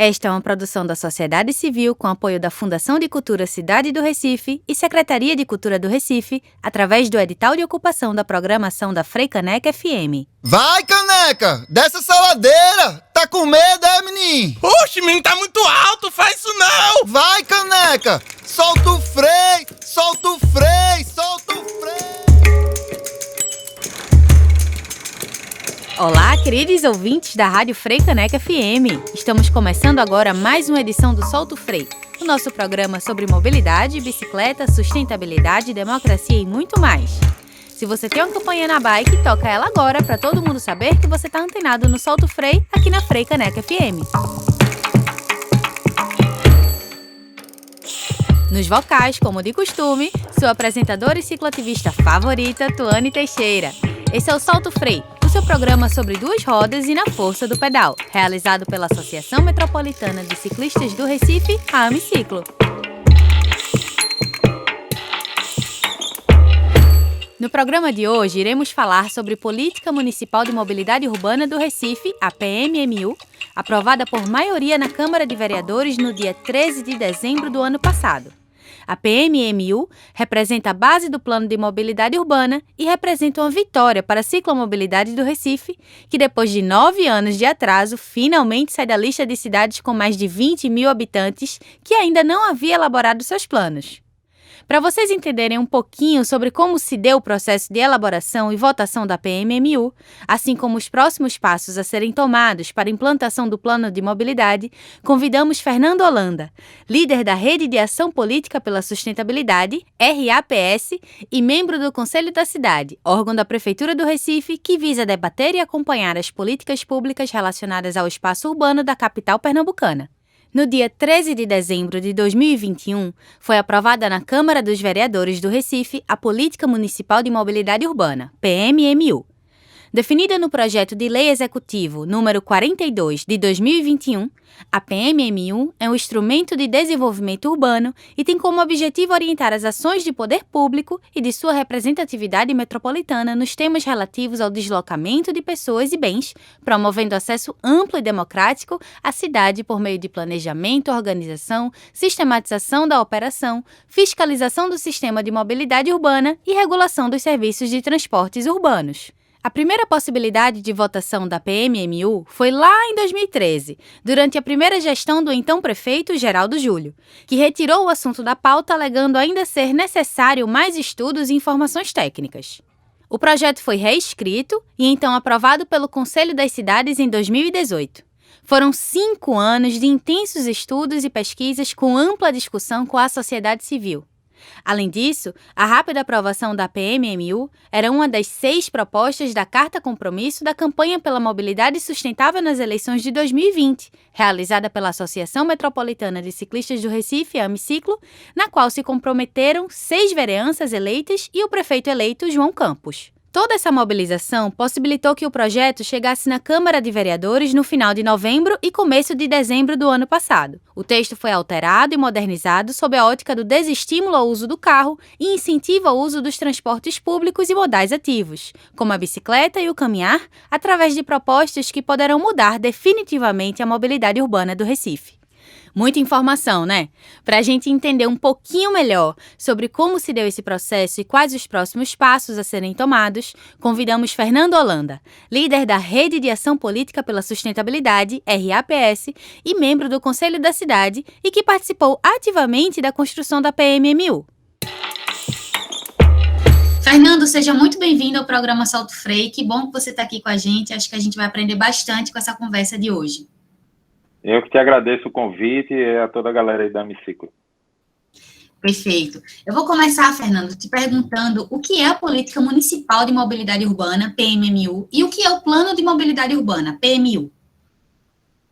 Esta é uma produção da sociedade civil com apoio da Fundação de Cultura Cidade do Recife e Secretaria de Cultura do Recife, através do edital de ocupação da programação da Freicaneca FM. Vai, Caneca! Desce essa ladeira! Tá com medo, menino? Oxe, menino, tá muito alto, faz isso não! Vai, Caneca! Solta o freio! Solta o freio! Solta o freio! Olá, queridos ouvintes da Rádio Freicaneca FM. Estamos começando agora mais uma edição do Solta o Freio, o nosso programa sobre mobilidade, bicicleta, sustentabilidade, democracia e muito mais. Se você tem uma campanha na bike, toca ela agora para todo mundo saber que você está antenado no Solta o Freio aqui na Freicaneca FM. Nos vocais, como de costume, sua apresentadora e cicloativista favorita, Tuane Teixeira. Esse é o Solta o Freio, o seu programa sobre duas rodas e na força do pedal, realizado pela Associação Metropolitana de Ciclistas do Recife, a AMICiclo. No programa de hoje, iremos falar sobre Política Municipal de Mobilidade Urbana do Recife, a PMMU, aprovada por maioria na Câmara de Vereadores no dia 13 de dezembro do ano passado. A PMMU representa a base do Plano de Mobilidade Urbana e representa uma vitória para a ciclomobilidade do Recife, que depois de 9 anos de atraso, finalmente sai da lista de cidades com mais de 20 mil habitantes que ainda não havia elaborado seus planos. Para vocês entenderem um pouquinho sobre como se deu o processo de elaboração e votação da PMMU, assim como os próximos passos a serem tomados para a implantação do Plano de Mobilidade, convidamos Fernando Holanda, líder da Rede de Ação Política pela Sustentabilidade, RAPS, e membro do Conselho da Cidade, órgão da Prefeitura do Recife, que visa debater e acompanhar as políticas públicas relacionadas ao espaço urbano da capital pernambucana. No dia 13 de dezembro de 2021, foi aprovada na Câmara dos Vereadores do Recife a Política Municipal de Mobilidade Urbana, PMMU. Definida no Projeto de Lei Executivo número 42 de 2021, a PMMU é um instrumento de desenvolvimento urbano e tem como objetivo orientar as ações de poder público e de sua representatividade metropolitana nos temas relativos ao deslocamento de pessoas e bens, promovendo acesso amplo e democrático à cidade por meio de planejamento, organização, sistematização da operação, fiscalização do sistema de mobilidade urbana e regulação dos serviços de transportes urbanos. A primeira possibilidade de votação da PMMU foi lá em 2013, durante a primeira gestão do então prefeito Geraldo Júlio, que retirou o assunto da pauta alegando ainda ser necessário mais estudos e informações técnicas. O projeto foi reescrito e então aprovado pelo Conselho das Cidades em 2018. Foram 5 anos de intensos estudos e pesquisas com ampla discussão com a sociedade civil. Além disso, a rápida aprovação da PMMU era uma das 6 propostas da Carta Compromisso da Campanha pela Mobilidade Sustentável nas eleições de 2020, realizada pela Associação Metropolitana de Ciclistas do Recife, a AMICiclo, na qual se comprometeram 6 vereanças eleitas e o prefeito eleito João Campos. Toda essa mobilização possibilitou que o projeto chegasse na Câmara de Vereadores no final de novembro e começo de dezembro do ano passado. O texto foi alterado e modernizado sob a ótica do desestímulo ao uso do carro e incentivo ao uso dos transportes públicos e modais ativos, como a bicicleta e o caminhar, através de propostas que poderão mudar definitivamente a mobilidade urbana do Recife. Muita informação, né? Para a gente entender um pouquinho melhor sobre como se deu esse processo e quais os próximos passos a serem tomados, convidamos Fernando Holanda, líder da Rede de Ação Política pela Sustentabilidade, RAPS, e membro do Conselho da Cidade e que participou ativamente da construção da PMMU. Fernando, seja muito bem-vindo ao programa Solta o Freio. Que bom que você está aqui com a gente. Acho que a gente vai aprender bastante com essa conversa de hoje. Eu que te agradeço o convite e a toda a galera aí da AMICiclo. Perfeito. Eu vou começar, Fernando, te perguntando o que é a Política Municipal de Mobilidade Urbana, PMMU, e o que é o Plano de Mobilidade Urbana, PMU.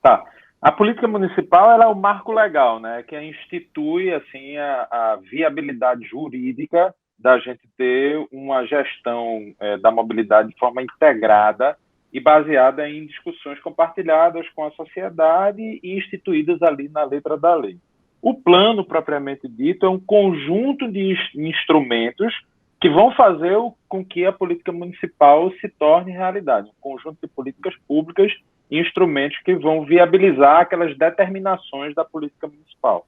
Tá. A política municipal ela é o marco legal, né, que institui assim, a viabilidade jurídica da gente ter uma gestão da mobilidade de forma integrada e baseada em discussões compartilhadas com a sociedade e instituídas ali na letra da lei. O plano, propriamente dito, é um conjunto de instrumentos que vão fazer com que a política municipal se torne realidade. Um conjunto de políticas públicas instrumentos que vão viabilizar aquelas determinações da política municipal.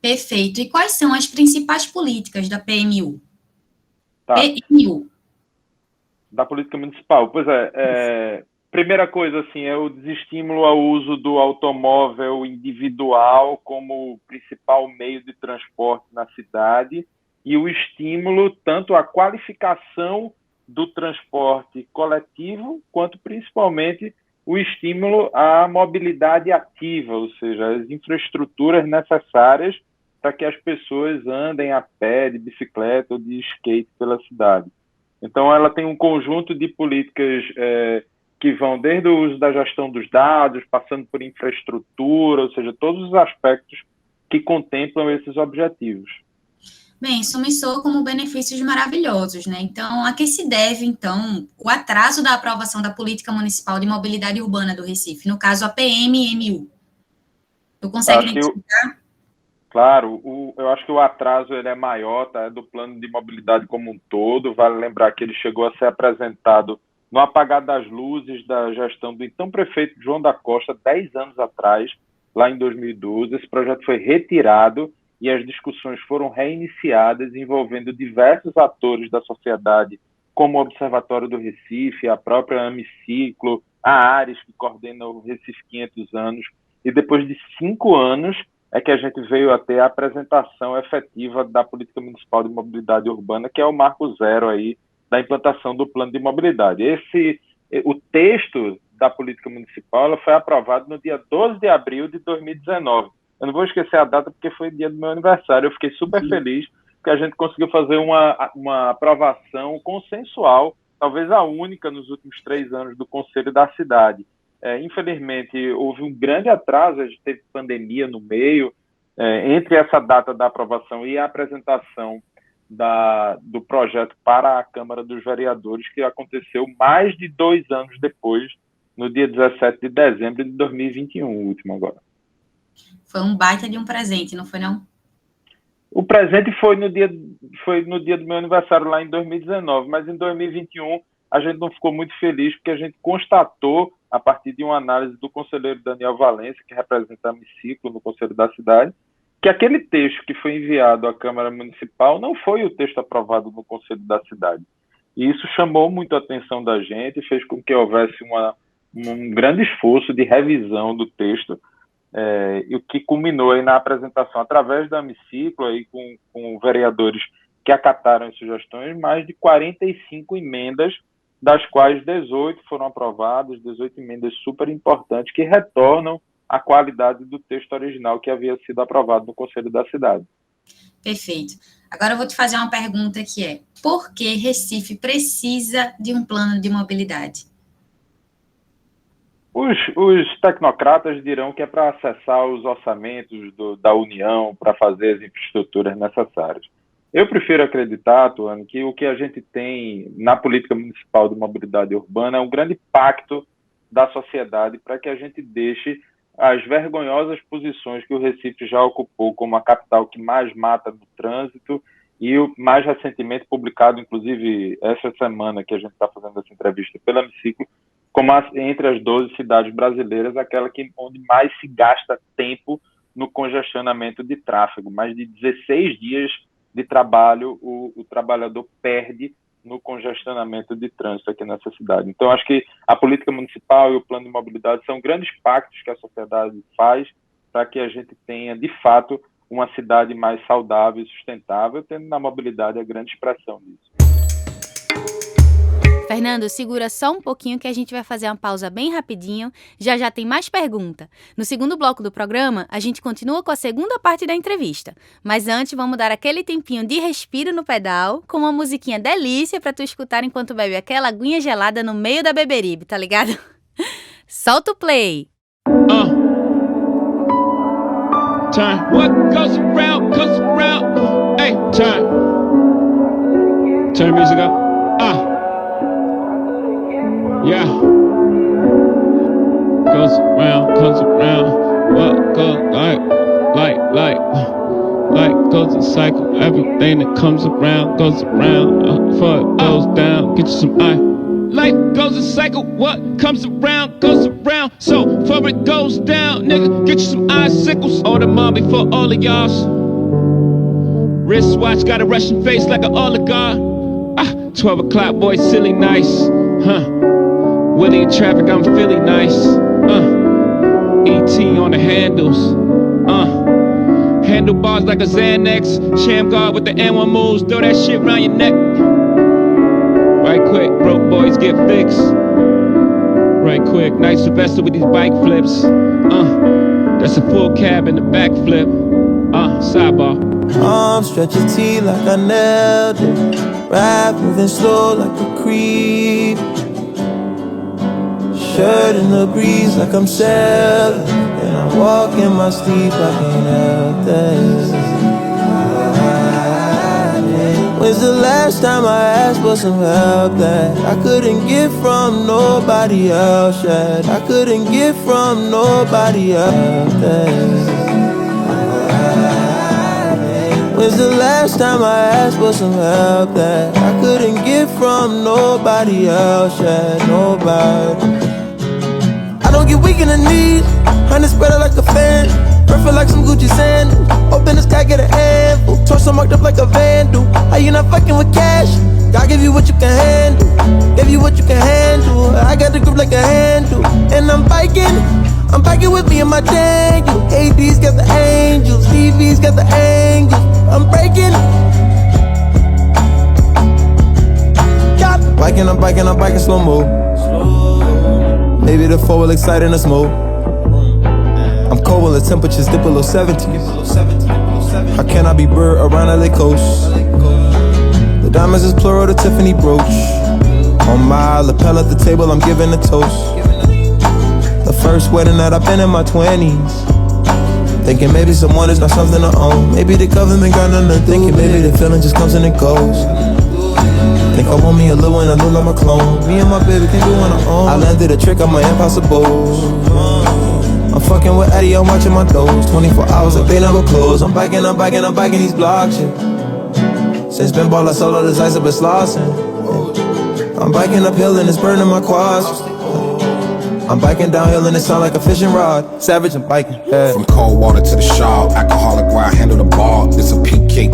Perfeito. E quais são as principais políticas da PMU? Tá. PMU. Da política municipal. Pois primeira coisa, assim, é o desestímulo ao uso do automóvel individual como principal meio de transporte na cidade e o estímulo tanto à qualificação do transporte coletivo, quanto principalmente o estímulo à mobilidade ativa, ou seja, as infraestruturas necessárias para que as pessoas andem a pé, de bicicleta ou de skate pela cidade. Então, ela tem um conjunto de políticas que vão desde o uso da gestão dos dados, passando por infraestrutura, ou seja, todos os aspectos que contemplam esses objetivos. Bem, isso me soa como benefícios maravilhosos, né? Então, a que se deve, então, o atraso da aprovação da Política Municipal de Mobilidade Urbana do Recife, no caso, a PMMU? Tu consegue identificar? Claro, eu acho que o atraso ele é maior, tá? Do plano de mobilidade como um todo. Vale lembrar que ele chegou a ser apresentado no apagar das luzes da gestão do então prefeito João da Costa, 10 anos atrás, lá em 2012. Esse projeto foi retirado e as discussões foram reiniciadas, envolvendo diversos atores da sociedade, como o Observatório do Recife, a própria Amiciclo, a Ares, que coordena o Recife 500 anos. E depois de 5 anos é que a gente veio a ter a apresentação efetiva da Política Municipal de Mobilidade Urbana, que é o marco zero aí da implantação do plano de mobilidade. O texto da política municipal ela foi aprovado no dia 12 de abril de 2019. Eu não vou esquecer a data porque foi o dia do meu aniversário. Eu fiquei super feliz que a gente conseguiu fazer uma aprovação consensual, talvez a única nos últimos 3 anos do Conselho da Cidade. Infelizmente, houve um grande atraso, a gente teve pandemia no meio, entre essa data da aprovação e a apresentação do projeto para a Câmara dos Vereadores, que aconteceu mais de 2 anos depois, no dia 17 de dezembro de 2021, o último agora. Foi um baita de um presente, não foi não? O presente foi no dia do meu aniversário, lá em 2019, mas em 2021 a gente não ficou muito feliz, porque a gente constatou, a partir de uma análise do conselheiro Daniel Valência, que representa a Amiciclo no Conselho da Cidade, que aquele texto que foi enviado à Câmara Municipal não foi o texto aprovado no Conselho da Cidade. E isso chamou muito a atenção da gente e fez com que houvesse um grande esforço de revisão do texto, e o que culminou aí na apresentação, através da Amiciclo, aí com vereadores que acataram as sugestões, mais de 45 emendas, das quais 18 foram aprovadas, 18 emendas super importantes, que retornam a qualidade do texto original que havia sido aprovado no Conselho da Cidade. Perfeito. Agora eu vou te fazer uma pergunta que é: por que Recife precisa de um plano de mobilidade? Os tecnocratas dirão que é para acessar os orçamentos da União, para fazer as infraestruturas necessárias. Eu prefiro acreditar, Tuane, que o que a gente tem na política municipal de mobilidade urbana é um grande pacto da sociedade para que a gente deixe as vergonhosas posições que o Recife já ocupou como a capital que mais mata no trânsito e o mais recentemente publicado, inclusive essa semana que a gente está fazendo essa entrevista pela Amiciclo, como entre as 12 cidades brasileiras, aquela onde mais se gasta tempo no congestionamento de tráfego. Mais de 16 dias de trabalho o trabalhador perde no congestionamento de trânsito aqui nessa cidade. Então, acho que a política municipal e o plano de mobilidade são grandes pactos que a sociedade faz para que a gente tenha, de fato, uma cidade mais saudável e sustentável, tendo na mobilidade a grande expressão disso. Fernando, segura só um pouquinho que a gente vai fazer uma pausa bem rapidinho. Já tem mais pergunta. No segundo bloco do programa, a gente continua com a segunda parte da entrevista. Mas antes, vamos dar aquele tempinho de respiro no pedal, com uma musiquinha delícia pra tu escutar enquanto bebe aquela aguinha gelada no meio da beberibe, tá ligado? Solta o play! Turn. What goes around, hey, turn. Turn the music up. Yeah. Goes around, comes around. What goes like goes a cycle. Everything that comes around goes around. Before it goes down, get you some Life goes in cycle, what comes around goes around. So before it goes down, nigga, get you some icicles. Order mom before all of y'all's. Wristwatch got a Russian face like an oligarch. 12 o'clock, boy, silly nice. Willie in traffic, I'm Philly nice. E.T. on the handles. Handlebars like a Xanax. Sham guard with the N1 moves. Throw that shit around your neck. Right quick, broke boys get fixed. Right quick, nice Sylvester with these bike flips. That's a full cab and a backflip. Sidebar. Arms stretch your T like I nailed it. Rap moving slow like a creep. Shirt in the breeze like I'm sailing. And I walk in my sleep, I can't help that. When's the last time I asked for some help that I couldn't get from nobody else yet? I couldn't get from nobody else that. When's the last time I asked for some help that I couldn't get from nobody else yet? Nobody. I don't get weak in the knees, honey spread out like a fan. Perfect like some Gucci sandals. Open the sky, get an handful. Torso marked up like a vandal. How you not fucking with cash? God give you what you can handle. Give you what you can handle. I got the grip like a handle. And I'm biking with me and my Daniel. AD's got the angels, TV's got the angles. I'm breaking. I'm biking slow-mo. Maybe the 4 will excite in a smoke. I'm cold when the temperatures dip below 70. How can I be bird around LA coast? The diamonds is plural, the Tiffany brooch. On my lapel at the table, I'm giving a toast. The first wedding that I've been in my 20s. Thinking maybe someone is not something to own. Maybe the government got nothing to do. Thinking maybe the feeling just comes and it goes. Think I want me a little one, I look like my clone. Me and my baby can do on our own. I landed a trick on my impossible. I'm fucking with Eddie, I'm watching my toes. 24 hours like they never close. I'm biking these blocks, yeah. Since been ball, I solo this ice up at Slauson. I'm biking uphill and it's burning my quads. I'm biking downhill and it sound like a fishing rod. Savage, I'm biking, yeah. From cold water to the shawl, alcoholic where I handle the ball. It's a PK,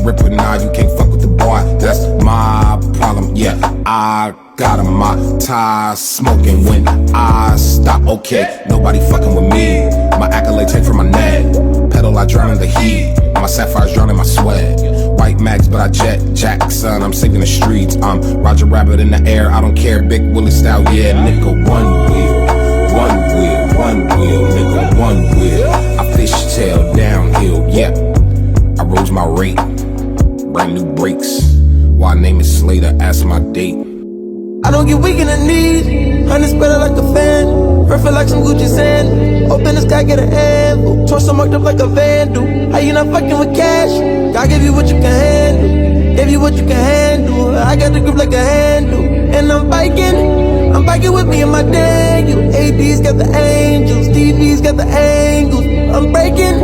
ripper, nah, you can't fuck with the boy. That's my problem, yeah. I got 'em, my ties smoking when I stop, okay. Nobody fucking with me. My accolade take from my neck. Pedal, I drown in the heat. My sapphires drown in my sweat. White max, but I jet Jackson. I'm saving the streets. I'm Roger Rabbit in the air. I don't care. Big Willie style, yeah, nigga. One wheel, nigga. One wheel. I fishtail downhill, yeah. I rose my rate. Brand new brakes. Why name it Slater? Ask my date. I don't get weak in the knees. Honey spread out like a fan. Perfect like some Gucci sand. Open the sky, get an handful. Torso marked up like a vandal. How you not fucking with cash? God give you what you can handle. Give you what you can handle. I got the grip like a handle. And I'm biking with me and my Daniel. AD's got the angels, TV's got the angles. I'm breaking.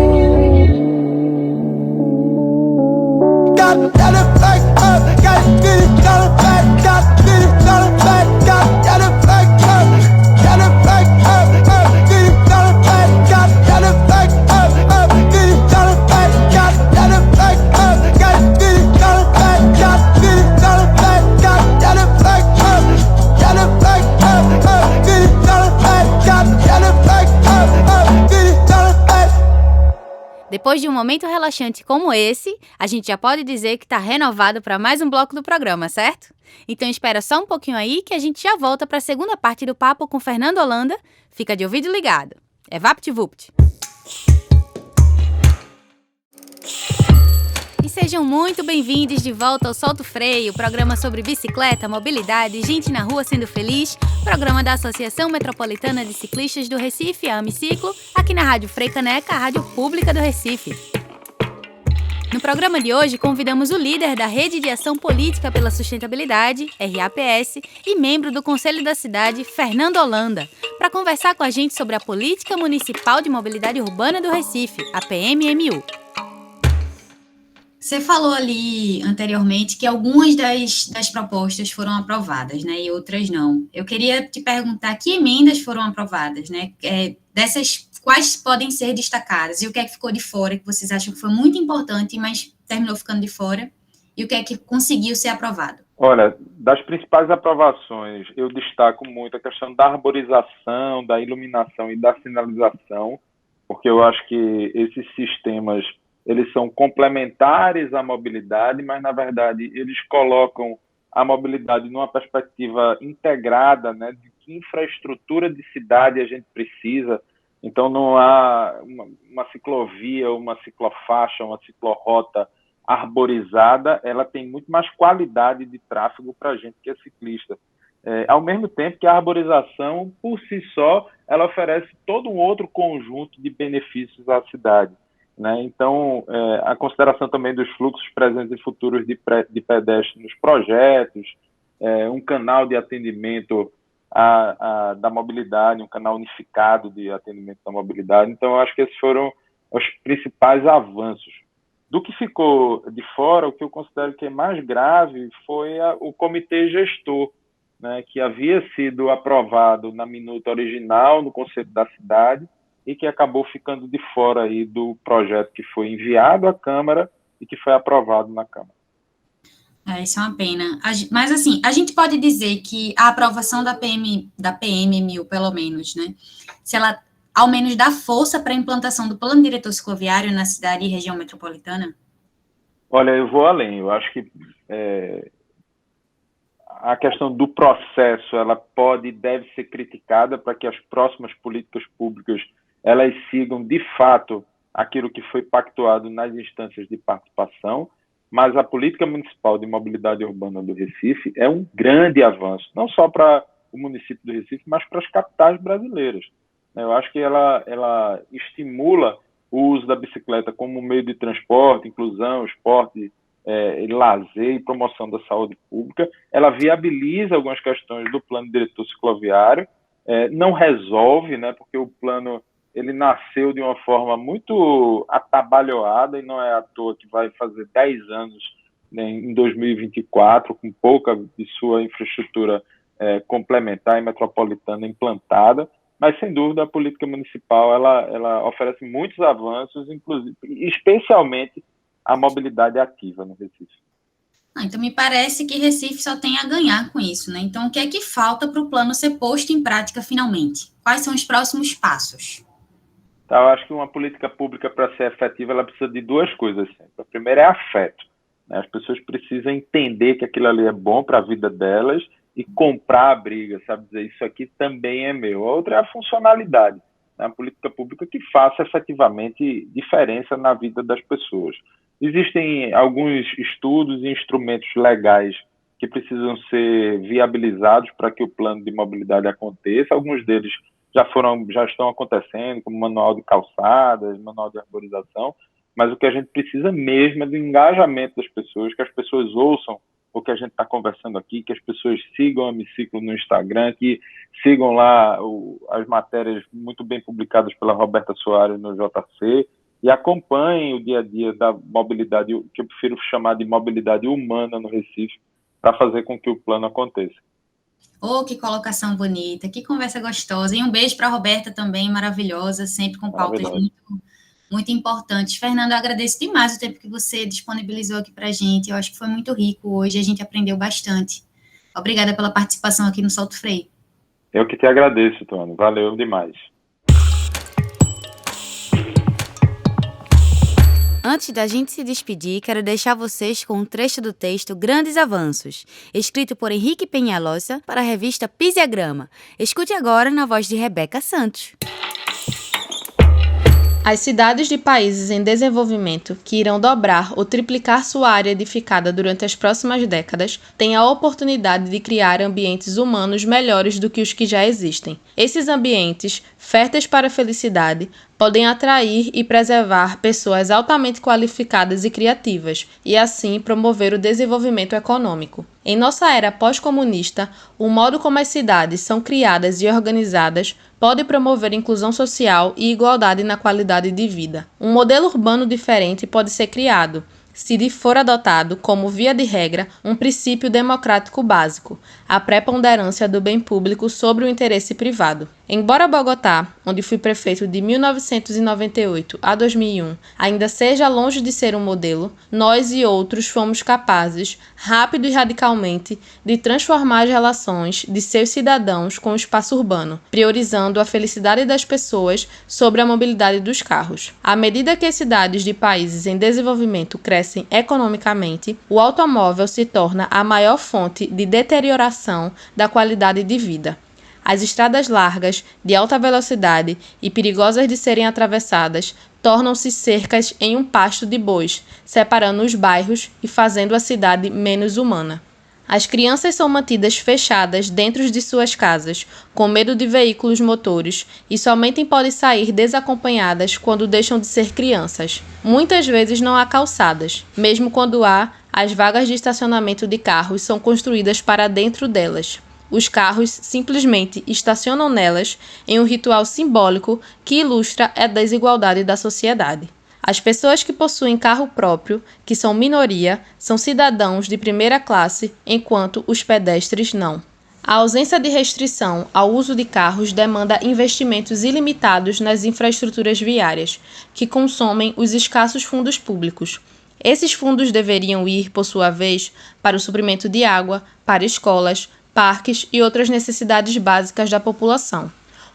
Got it back up, got it back, got it back, got it back up, got it back up, get it back, got it back up, get it back, got it back up, got it back, got it back, got it back up, got it back up, get it back, got it back up, get it back. Depois de um momento relaxante como esse, a gente já pode dizer que tá renovado para mais um bloco do programa, certo? Então espera só um pouquinho aí que a gente já volta para a segunda parte do papo com Fernando Holanda. Fica de ouvido ligado. É VaptVupt! E sejam muito bem-vindos de volta ao Solta o Freio, programa sobre bicicleta, mobilidade e gente na rua sendo feliz, programa da Associação Metropolitana de Ciclistas do Recife, a Amiciclo, aqui na Rádio Frei Caneca, a rádio pública do Recife. No programa de hoje, convidamos o líder da Rede de Ação Política pela Sustentabilidade, RAPS, e membro do Conselho da Cidade, Fernando Holanda, para conversar com a gente sobre a Política Municipal de Mobilidade Urbana do Recife, a PMMU. Você falou ali anteriormente que algumas das propostas foram aprovadas, né, e outras não. Eu queria te perguntar que emendas foram aprovadas, né? Dessas, quais podem ser destacadas? E o que é que ficou de fora, que vocês acham que foi muito importante, mas terminou ficando de fora? E o que é que conseguiu ser aprovado? Olha, das principais aprovações, eu destaco muito a questão da arborização, da iluminação e da sinalização, porque eu acho que esses sistemas eles são complementares à mobilidade, mas, na verdade, eles colocam a mobilidade numa perspectiva integrada, né, de que infraestrutura de cidade a gente precisa. Então, não há uma ciclovia, uma ciclofaixa, uma ciclorrota arborizada, ela tem muito mais qualidade de tráfego para a gente que é ciclista. Ao mesmo tempo que a arborização, por si só, ela oferece todo um outro conjunto de benefícios à cidade, né? Então, a consideração também dos fluxos presentes e futuros de pedestres nos projetos, um canal de atendimento da mobilidade, um canal unificado de atendimento da mobilidade. Então, eu acho que esses foram os principais avanços. Do que ficou de fora, o que eu considero que é mais grave foi o comitê gestor, né, que havia sido aprovado na minuta original no Conselho da Cidade e que acabou ficando de fora aí do projeto que foi enviado à Câmara e que foi aprovado na Câmara. Isso é uma pena. Mas, assim, a gente pode dizer que a aprovação da PM1000, pelo menos, né, se ela, ao menos, dá força para a implantação do plano diretor cicloviário na cidade e região metropolitana? Olha, eu vou além. Eu acho que a questão do processo, ela pode e deve ser criticada para que as próximas políticas públicas elas sigam, de fato, aquilo que foi pactuado nas instâncias de participação, mas a política municipal de mobilidade urbana do Recife é um grande avanço, não só para o município do Recife, mas para as capitais brasileiras. Eu acho que ela estimula o uso da bicicleta como meio de transporte, inclusão, esporte, lazer e promoção da saúde pública. Ela viabiliza algumas questões do plano diretor cicloviário, não resolve, né, porque o plano ele nasceu de uma forma muito atabalhoada e não é à toa que vai fazer 10 anos, né, em 2024, com pouca de sua infraestrutura complementar e metropolitana implantada, mas, sem dúvida, a política municipal ela oferece muitos avanços, inclusive, especialmente a mobilidade ativa no Recife. Então, me parece que Recife só tem a ganhar com isso, né? Então, o que é que falta para o plano ser posto em prática finalmente? Quais são os próximos passos? Eu acho que uma política pública, para ser efetiva, ela precisa de duas coisas sempre. A primeira é afeto, né? As pessoas precisam entender que aquilo ali é bom para a vida delas e comprar a briga, sabe? Dizer, isso aqui também é meu. A outra é a funcionalidade, né? Uma política pública que faça efetivamente diferença na vida das pessoas. Existem alguns estudos e instrumentos legais que precisam ser viabilizados para que o plano de mobilidade aconteça. Alguns deles já estão acontecendo, como manual de calçadas, manual de arborização, mas o que a gente precisa mesmo é do engajamento das pessoas, que as pessoas ouçam o que a gente está conversando aqui, que as pessoas sigam a Hemiciclo no Instagram, que sigam lá as matérias muito bem publicadas pela Roberta Soares no JC, e acompanhem o dia a dia da mobilidade, que eu prefiro chamar de mobilidade humana no Recife, para fazer com que o plano aconteça. Que colocação bonita, que conversa gostosa. E um beijo para a Roberta também, maravilhosa, sempre com pautas muito, muito importantes. Fernando, eu agradeço demais o tempo que você disponibilizou aqui para a gente. Eu acho que foi muito rico hoje, a gente aprendeu bastante. Obrigada pela participação aqui no Solto Freio. Eu que te agradeço, Tony. Valeu demais. Antes da gente se despedir, quero deixar vocês com um trecho do texto Grandes Avanços, escrito por Henrique Peñalosa para a revista Pisiagrama. Escute agora na voz de Rebeca Santos. As cidades de países em desenvolvimento que irão dobrar ou triplicar sua área edificada durante as próximas décadas têm a oportunidade de criar ambientes humanos melhores do que os que já existem. Esses ambientes, férteis para a felicidade, podem atrair e preservar pessoas altamente qualificadas e criativas, e assim promover o desenvolvimento econômico. Em nossa era pós-comunista, o modo como as cidades são criadas e organizadas pode promover inclusão social e igualdade na qualidade de vida. Um modelo urbano diferente pode ser criado, se for adotado como via de regra um princípio democrático básico, a preponderância do bem público sobre o interesse privado. Embora Bogotá, onde fui prefeito de 1998 a 2001, ainda seja longe de ser um modelo, nós e outros fomos capazes, rápido e radicalmente, de transformar as relações de seus cidadãos com o espaço urbano, priorizando a felicidade das pessoas sobre a mobilidade dos carros. À medida que as cidades de países em desenvolvimento crescem economicamente, o automóvel se torna a maior fonte de deterioração da qualidade de vida. As estradas largas, de alta velocidade e perigosas de serem atravessadas tornam-se cercas em um pasto de bois, separando os bairros e fazendo a cidade menos humana. As crianças são mantidas fechadas dentro de suas casas, com medo de veículos motores, e somente podem sair desacompanhadas quando deixam de ser crianças. Muitas vezes não há calçadas. Mesmo quando há, as vagas de estacionamento de carros são construídas para dentro delas. Os carros simplesmente estacionam nelas em um ritual simbólico que ilustra a desigualdade da sociedade. As pessoas que possuem carro próprio, que são minoria, são cidadãos de primeira classe, enquanto os pedestres não. A ausência de restrição ao uso de carros demanda investimentos ilimitados nas infraestruturas viárias, que consomem os escassos fundos públicos. Esses fundos deveriam ir, por sua vez, para o suprimento de água, para escolas, parques e outras necessidades básicas da população.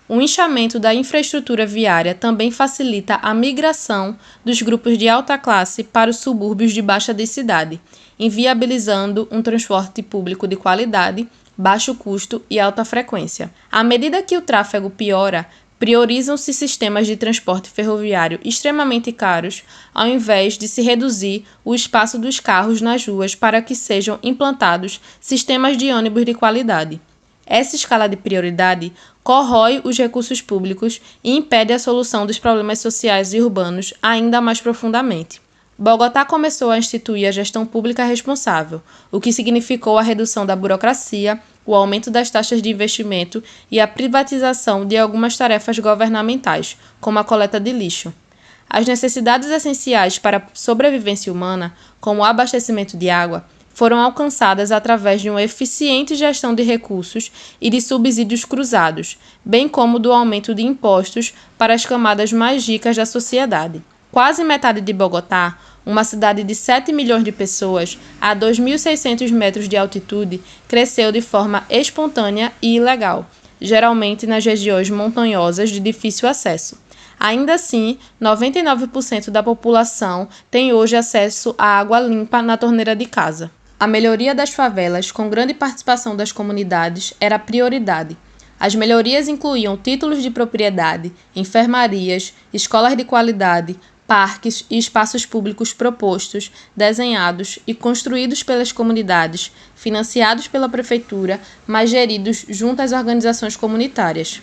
O inchamento da infraestrutura viária também facilita a migração dos grupos de alta classe para os subúrbios de baixa densidade, inviabilizando um transporte público de qualidade, baixo custo e alta frequência. À medida que o tráfego piora, priorizam-se sistemas de transporte ferroviário extremamente caros, ao invés de se reduzir o espaço dos carros nas ruas para que sejam implantados sistemas de ônibus de qualidade. Essa escala de prioridade corrói os recursos públicos e impede a solução dos problemas sociais e urbanos ainda mais profundamente. Bogotá começou a instituir a gestão pública responsável, o que significou a redução da burocracia, o aumento das taxas de investimento e a privatização de algumas tarefas governamentais, como a coleta de lixo. As necessidades essenciais para a sobrevivência humana, como o abastecimento de água, foram alcançadas através de uma eficiente gestão de recursos e de subsídios cruzados, bem como do aumento de impostos para as camadas mais ricas da sociedade. Quase metade de Bogotá, uma cidade de 7 milhões de pessoas, a 2.600 metros de altitude, cresceu de forma espontânea e ilegal, geralmente nas regiões montanhosas de difícil acesso. Ainda assim, 99% da população tem hoje acesso à água limpa na torneira de casa. A melhoria das favelas, com grande participação das comunidades, era a prioridade. As melhorias incluíam títulos de propriedade, enfermarias, escolas de qualidade, parques e espaços públicos propostos, desenhados e construídos pelas comunidades, financiados pela prefeitura, mas geridos junto às organizações comunitárias.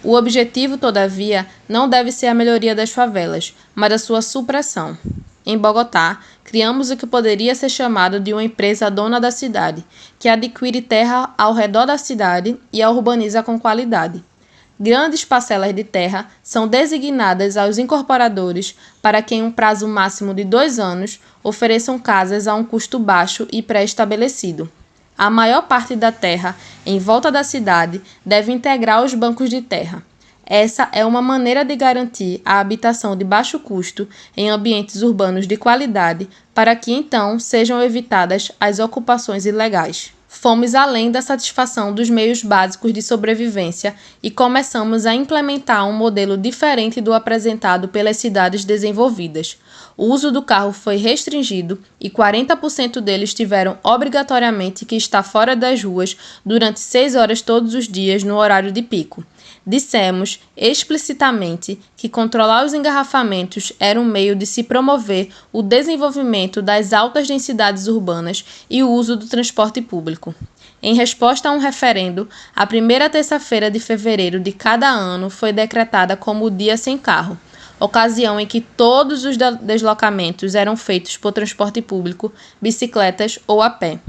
O objetivo, todavia, não deve ser a melhoria das favelas, mas a sua supressão. Em Bogotá, criamos o que poderia ser chamado de uma empresa dona da cidade, que adquire terra ao redor da cidade e a urbaniza com qualidade. Grandes parcelas de terra são designadas aos incorporadores para que, em um prazo máximo de 2 anos, ofereçam casas a um custo baixo e pré-estabelecido. A maior parte da terra em volta da cidade deve integrar os bancos de terra. Essa é uma maneira de garantir a habitação de baixo custo em ambientes urbanos de qualidade para que, então, sejam evitadas as ocupações ilegais. Fomos além da satisfação dos meios básicos de sobrevivência e começamos a implementar um modelo diferente do apresentado pelas cidades desenvolvidas. O uso do carro foi restringido e 40% deles tiveram obrigatoriamente que estar fora das ruas durante 6 horas todos os dias no horário de pico. Dissemos explicitamente que controlar os engarrafamentos era um meio de se promover o desenvolvimento das altas densidades urbanas e o uso do transporte público. Em resposta a um referendo, a primeira terça-feira de fevereiro de cada ano foi decretada como o Dia Sem Carro, ocasião em que todos os deslocamentos eram feitos por transporte público, bicicletas ou a pé.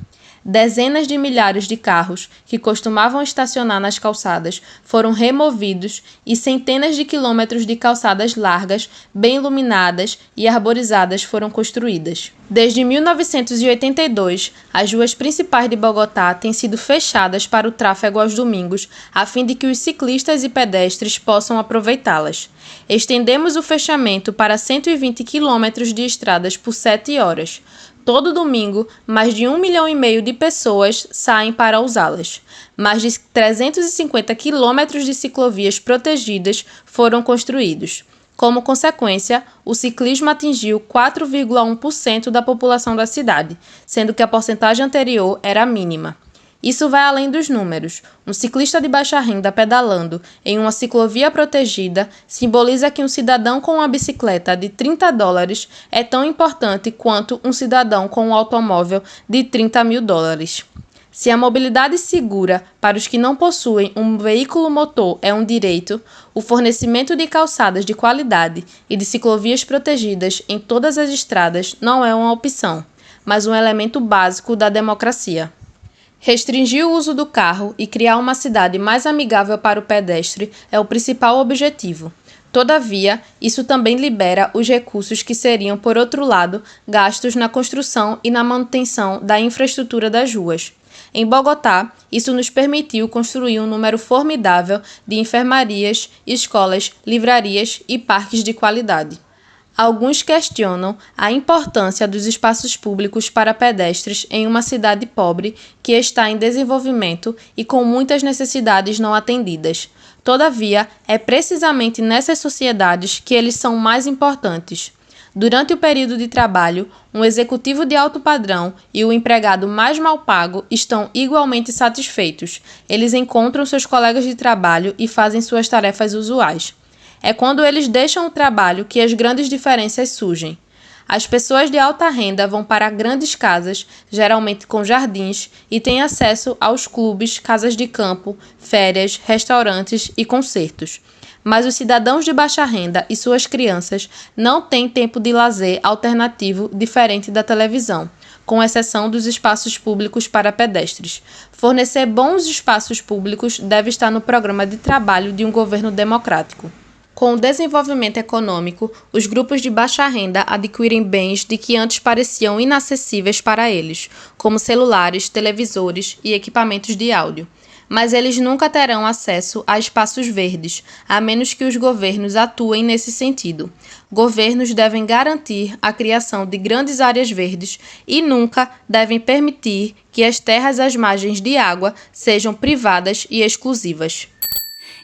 Dezenas de milhares de carros que costumavam estacionar nas calçadas foram removidos e centenas de quilômetros de calçadas largas, bem iluminadas e arborizadas foram construídas. Desde 1982, as ruas principais de Bogotá têm sido fechadas para o tráfego aos domingos, a fim de que os ciclistas e pedestres possam aproveitá-las. Estendemos o fechamento para 120 quilômetros de estradas por 7 horas. Todo domingo, mais de 1,5 milhão de pessoas saem para usá-las. Mais de 350 quilômetros de ciclovias protegidas foram construídos. Como consequência, o ciclismo atingiu 4,1% da população da cidade, sendo que a porcentagem anterior era mínima. Isso vai além dos números. Um ciclista de baixa renda pedalando em uma ciclovia protegida simboliza que um cidadão com uma bicicleta de $30 é tão importante quanto um cidadão com um automóvel de $30 mil. Se a mobilidade segura para os que não possuem um veículo motor é um direito, o fornecimento de calçadas de qualidade e de ciclovias protegidas em todas as estradas não é uma opção, mas um elemento básico da democracia. Restringir o uso do carro e criar uma cidade mais amigável para o pedestre é o principal objetivo. Todavia, isso também libera os recursos que seriam, por outro lado, gastos na construção e na manutenção da infraestrutura das ruas. Em Bogotá, isso nos permitiu construir um número formidável de enfermarias, escolas, livrarias e parques de qualidade. Alguns questionam a importância dos espaços públicos para pedestres em uma cidade pobre que está em desenvolvimento e com muitas necessidades não atendidas. Todavia, é precisamente nessas sociedades que eles são mais importantes. Durante o período de trabalho, um executivo de alto padrão e o empregado mais mal pago estão igualmente satisfeitos. Eles encontram seus colegas de trabalho e fazem suas tarefas usuais. É quando eles deixam o trabalho que as grandes diferenças surgem. As pessoas de alta renda vão para grandes casas, geralmente com jardins, e têm acesso aos clubes, casas de campo, férias, restaurantes e concertos. Mas os cidadãos de baixa renda e suas crianças não têm tempo de lazer alternativo diferente da televisão, com exceção dos espaços públicos para pedestres. Fornecer bons espaços públicos deve estar no programa de trabalho de um governo democrático. Com o desenvolvimento econômico, os grupos de baixa renda adquirem bens de que antes pareciam inacessíveis para eles, como celulares, televisores e equipamentos de áudio. Mas eles nunca terão acesso a espaços verdes, a menos que os governos atuem nesse sentido. Governos devem garantir a criação de grandes áreas verdes e nunca devem permitir que as terras às margens de água sejam privadas e exclusivas.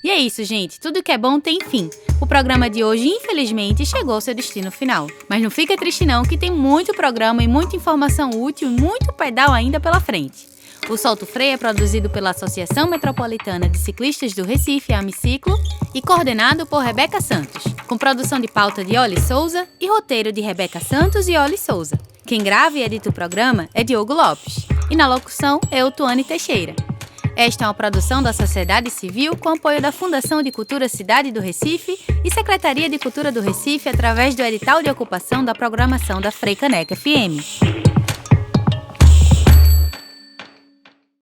E é isso, gente. Tudo que é bom tem fim. O programa de hoje, infelizmente, chegou ao seu destino final. Mas não fica triste não, que tem muito programa e muita informação útil e muito pedal ainda pela frente. O Solto Freio é produzido pela Associação Metropolitana de Ciclistas do Recife, Amiciclo, e coordenado por Rebeca Santos, com produção de pauta de Oli Souza e roteiro de Rebeca Santos e Oli Souza. Quem grava e edita o programa é Diogo Lopes. E na locução, eu, Tuane Teixeira. Esta é uma produção da sociedade civil com apoio da Fundação de Cultura Cidade do Recife e Secretaria de Cultura do Recife através do edital de ocupação da programação da Frei Caneca FM.